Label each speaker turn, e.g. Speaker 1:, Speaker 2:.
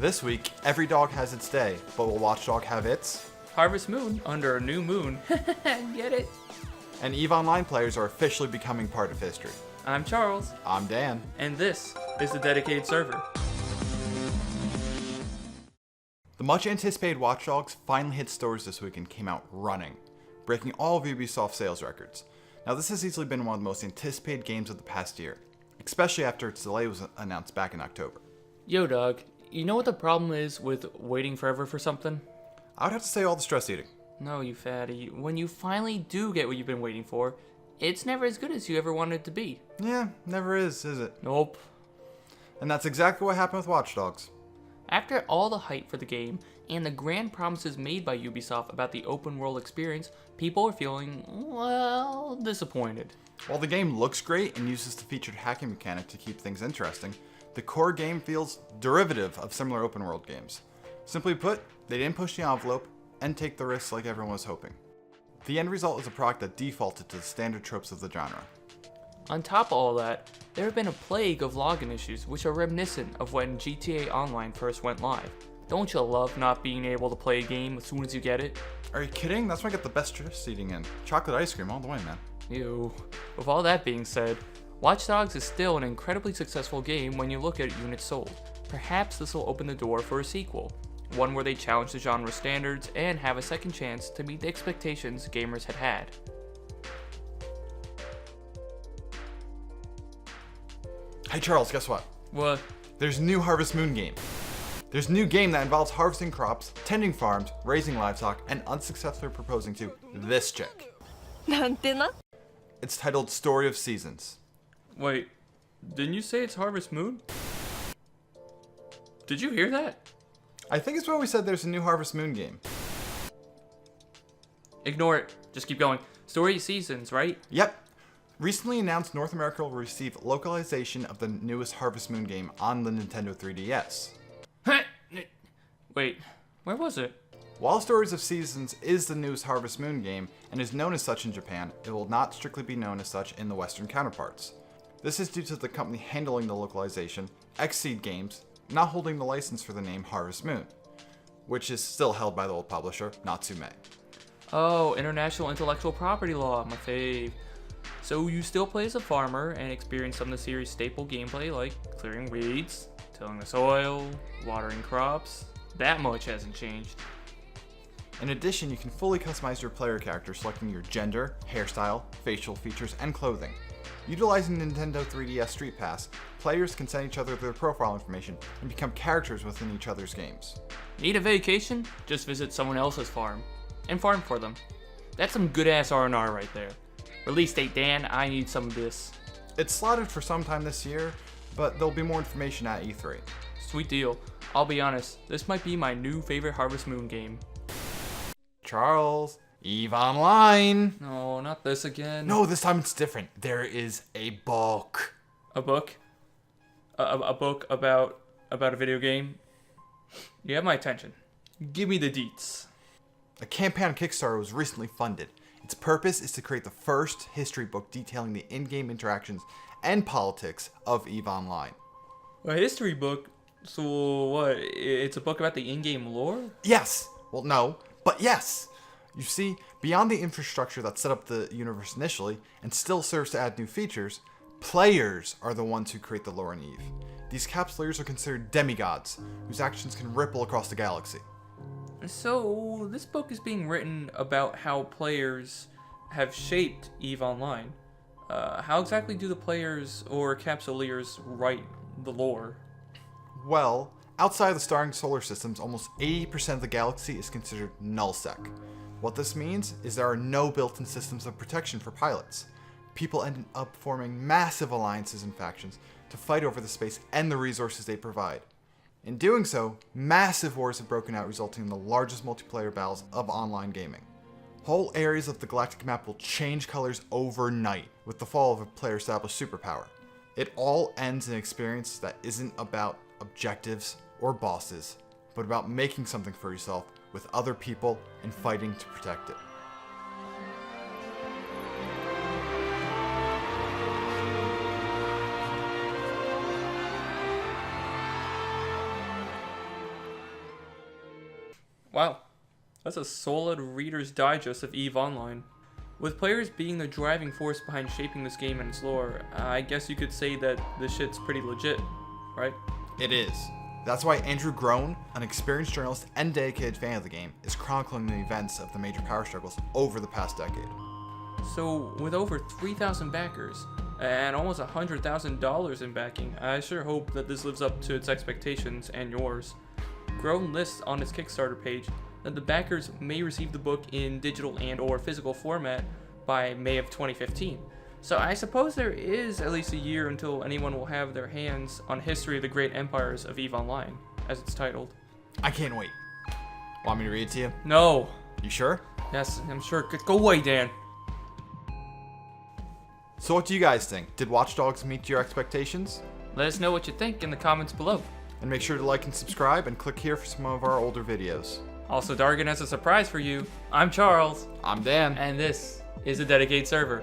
Speaker 1: This week, every dog has its day, but will Watch Dog have its?
Speaker 2: Harvest Moon under a new moon. Get it?
Speaker 1: And EVE Online players are officially becoming part of history.
Speaker 2: I'm Charles.
Speaker 1: I'm Dan.
Speaker 2: And this is the dedicated server.
Speaker 1: The much anticipated Watch Dogs finally hit stores this week and came out running, breaking all of Ubisoft's sales records. Now this has easily been one of the most anticipated games of the past year, especially after its delay was announced back in October.
Speaker 2: Yo dog, you know what the problem is with waiting forever for something?
Speaker 1: I would have to say all the stress eating.
Speaker 2: No, you fatty. When you finally do get what you've been waiting for, it's never as good as you ever wanted it to be.
Speaker 1: Yeah, never is it?
Speaker 2: Nope.
Speaker 1: And that's exactly what happened with Watch Dogs.
Speaker 2: After all the hype for the game, and the grand promises made by Ubisoft about the open world experience, people are feeling, well, disappointed.
Speaker 1: While the game looks great and uses the featured hacking mechanic to keep things interesting, the core game feels derivative of similar open world games. Simply put, they didn't push the envelope and take the risks like everyone was hoping. The end result is a product that defaulted to the standard tropes of the genre.
Speaker 2: On top of all that, there have been a plague of login issues which are reminiscent of when GTA Online first went live. Don't you love not being able to play a game as soon as you get it?
Speaker 1: Are you kidding? That's why I get the best stress eating in. Chocolate ice cream all the way, man.
Speaker 2: Ew. With all that being said, Watch Dogs is still an incredibly successful game when you look at units sold. Perhaps this will open the door for a sequel, one where they challenge the genre standards and have a second chance to meet the expectations gamers had had.
Speaker 1: Hey Charles, guess what?
Speaker 2: What?
Speaker 1: There's a new Harvest Moon game. There's a new game that involves harvesting crops, tending farms, raising livestock, and unsuccessfully proposing to this chick.
Speaker 3: なんてな?
Speaker 1: It's titled Story of Seasons.
Speaker 2: Wait, didn't you say it's Harvest Moon? Did you hear that?
Speaker 1: I think it's when we said there's a new Harvest Moon game.
Speaker 2: Ignore it. Just keep going. Story Seasons, right?
Speaker 1: Yep. Recently announced North America will receive localization of the newest Harvest Moon game on the Nintendo 3DS.
Speaker 2: Wait, where was it?
Speaker 1: While Stories of Seasons is the newest Harvest Moon game and is known as such in Japan, it will not strictly be known as such in the Western counterparts. This is due to the company handling the localization, Xseed Games, not holding the license for the name Harvest Moon, which is still held by the old publisher, Natsume.
Speaker 2: Oh, international intellectual property law, my fave. So you still play as a farmer and experience some of the series' staple gameplay like clearing weeds, tilling the soil, watering crops. That much hasn't changed.
Speaker 1: In addition, you can fully customize your player character, selecting your gender, hairstyle, facial features, and clothing. Utilizing Nintendo 3DS Street Pass, players can send each other their profile information and become characters within each other's games.
Speaker 2: Need a vacation? Just visit someone else's farm and farm for them. That's some good-ass R&R right there. Release date, Dan, I need some of this.
Speaker 1: It's slotted for sometime this year, but there'll be more information at E3.
Speaker 2: Sweet deal. I'll be honest, this might be my new favorite Harvest Moon game.
Speaker 1: Charles, EVE Online!
Speaker 2: No, not this again.
Speaker 1: No, this time it's different. There is a book.
Speaker 2: A book? A book about a video game? You have my attention. Give me the deets.
Speaker 1: A campaign on Kickstarter was recently funded. Its purpose is to create the first history book detailing the in-game interactions and politics of EVE Online.
Speaker 2: A history book? So what? It's a book about the in-game lore?
Speaker 1: Yes! Well, no, but yes! You see, beyond the infrastructure that set up the universe initially, and still serves to add new features, players are the ones who create the lore in EVE. These capsuleers are considered demigods, whose actions can ripple across the galaxy.
Speaker 2: So, this book is being written about how players have shaped EVE Online. How exactly do the players or capsuleers write the lore?
Speaker 1: Well, outside of the starring solar systems, almost 80% of the galaxy is considered nullsec. What this means is there are no built-in systems of protection for pilots. People end up forming massive alliances and factions to fight over the space and the resources they provide. In doing so, massive wars have broken out, resulting in the largest multiplayer battles of online gaming. Whole areas of the galactic map will change colors overnight with the fall of a player-established superpower. It all ends in an experience that isn't about objectives or bosses, but about making something for yourself with other people and fighting to protect it.
Speaker 2: Wow, that's a solid Reader's Digest of EVE Online. With players being the driving force behind shaping this game and its lore, I guess you could say that this shit's pretty legit, right?
Speaker 1: It is. That's why Andrew Groan, an experienced journalist and dedicated fan of the game, is chronicling the events of the major power struggles over the past decade.
Speaker 2: So, with over 3,000 backers, and almost $100,000 in backing, I sure hope that this lives up to its expectations and yours. Groan lists on its Kickstarter page that the backers may receive the book in digital and/or physical format by May of 2015. So I suppose there is at least a year until anyone will have their hands on History of the Great Empires of EVE Online, as it's titled.
Speaker 1: I can't wait. Want me to read it to you?
Speaker 2: No.
Speaker 1: You sure?
Speaker 2: Yes, I'm sure. Go away, Dan.
Speaker 1: So what do you guys think? Did Watch Dogs meet your expectations?
Speaker 2: Let us know what you think in the comments below.
Speaker 1: And make sure to like and subscribe and click here for some of our older videos.
Speaker 2: Also, Dargan has a surprise for you. I'm Charles.
Speaker 1: I'm Dan.
Speaker 2: And this is a Dedicated Server.